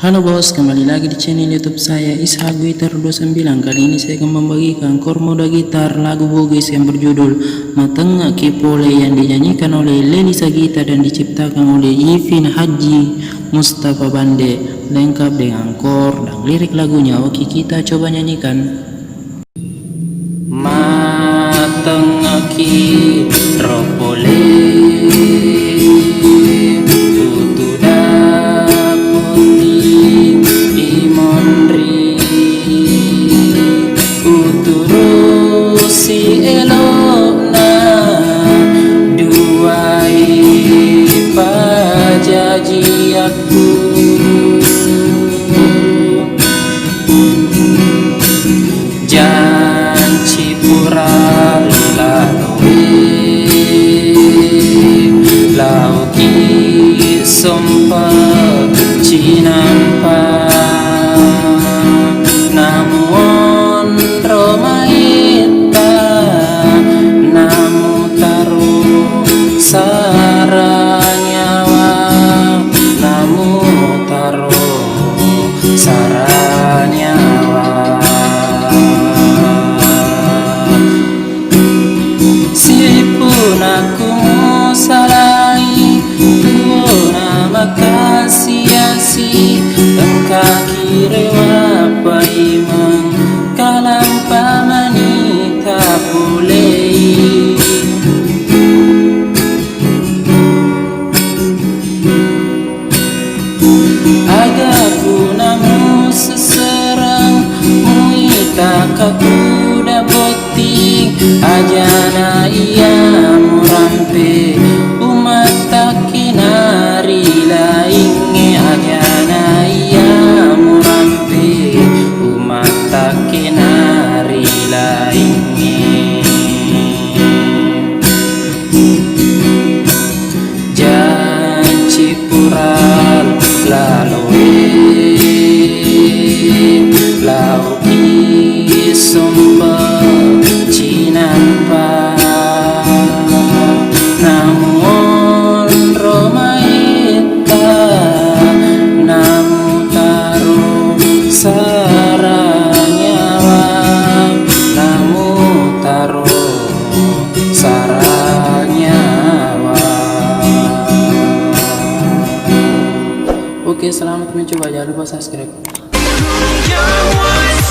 Halo bos, kembali lagi di channel YouTube saya Ishak Gitar 29. Kali ini saya akan membagikan kormoda gitar lagu Bugis yang berjudul Matengah Kepole yang dinyanyikan oleh Lely Sagita dan diciptakan oleh Ivin Haji Mustafa Bande, lengkap dengan chord dan lirik lagunya. Oke, kita coba nyanyikan. Matengah Kepole si elokna duai pajaji aku janci pura lauki sompat cinampa namun saranyawa namu taruh saranyawa si pun aku salai tuona makasiasi engkaki rewa paimang kalang pamanita boleh agaku namu seserang muita kakuda boti ajana ia murampe umat takinari lainge ajana ia murampe umat takinari lainge janci pural lauki sompa cinampa namun romaita namu taruh saranyawa namu taruh saranyawa. Oke, selamat mencoba, jangan lupa subscribe. Young ones,